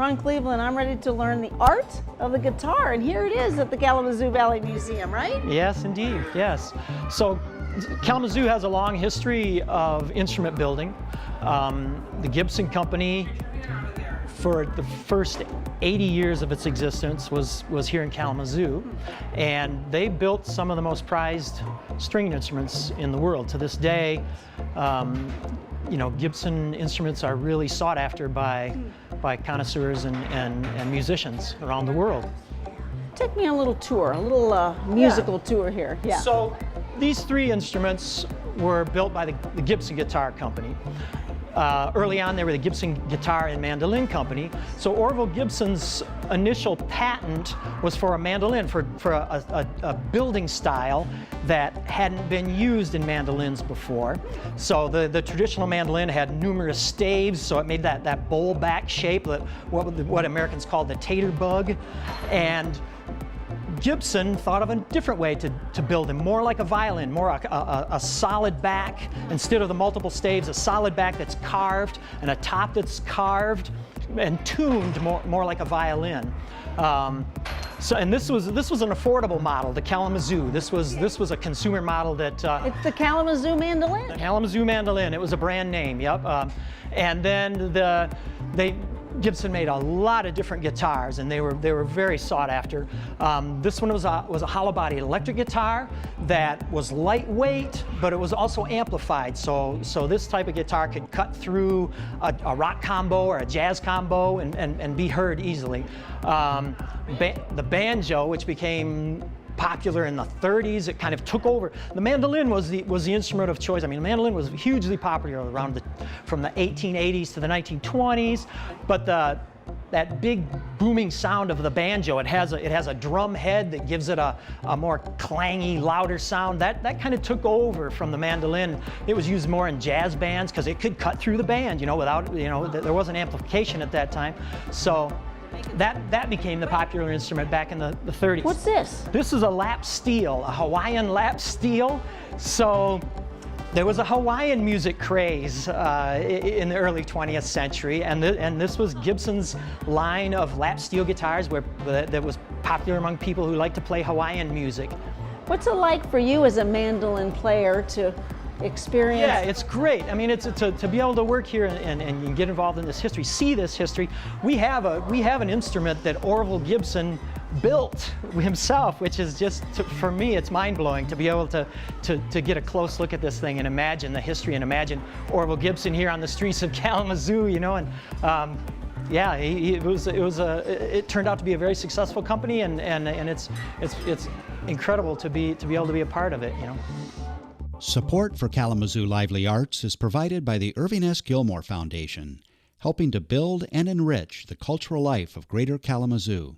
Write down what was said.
Ron Cleveland. I'm ready to learn the art of the guitar, and here it is at the Kalamazoo Valley Museum, right? Yes, indeed, yes. So Kalamazoo has a long history of instrument building. The Gibson Company, for the first 80 years of its existence, was here in Kalamazoo, and they built some of the most prized stringed instruments in the world. To this day, you know, Gibson instruments are really sought after by connoisseurs and musicians around the world. Take me on a little tour, a little musical tour here. Yeah. So these three instruments were built by the Gibson Guitar Company. Early on, they were the Gibson Guitar and Mandolin Company. So Orville Gibson's initial patent was for a mandolin, for a building style that hadn't been used in mandolins before. So the traditional mandolin had numerous staves, so it made that bowl back shape, what Americans call the tater bug. And Gibson thought of a different way to build them, more like a violin, more a solid back. Instead of the multiple staves, a solid back that's carved and a top that's carved and tuned more like a violin. And this was an affordable model, the Kalamazoo. This was a consumer model that it's the Kalamazoo mandolin. The Kalamazoo mandolin. It was a brand name. Yep. And then Gibson made a lot of different guitars, and they were very sought after. This one was a hollow-bodied electric guitar that was lightweight, but it was also amplified. So this type of guitar could cut through a rock combo or a jazz combo and be heard easily. The banjo, which became popular in the 30s, it kind of took over. The mandolin was the instrument of choice. I mean, the mandolin was hugely popular from the 1880s to the 1920s, but that big booming sound of the banjo, it has a drum head that gives it a more clangy, louder sound. That kind of took over from the mandolin. It was used more in jazz bands because it could cut through the band, you know, without, you know, there wasn't amplification at that time. So that became the popular instrument back in the 30s. What's this? This is a lap steel, a Hawaiian lap steel. So there was a Hawaiian music craze in the early 20th century, and this was Gibson's line of lap steel guitars that was popular among people who like to play Hawaiian music. What's it like for you as a mandolin player to experience? Yeah, it's great. I mean, it's to be able to work here and get involved in this history, see this history. We have an instrument that Orville Gibson built himself, which is just, for me, it's mind-blowing to be able to get a close look at this thing and imagine the history and imagine Orville Gibson here on the streets of Kalamazoo, you know, and yeah, it turned out to be a very successful company, and it's incredible to be able to be a part of it, you know. Support for Kalamazoo Lively Arts is provided by the Irving S. Gilmore Foundation, helping to build and enrich the cultural life of Greater Kalamazoo.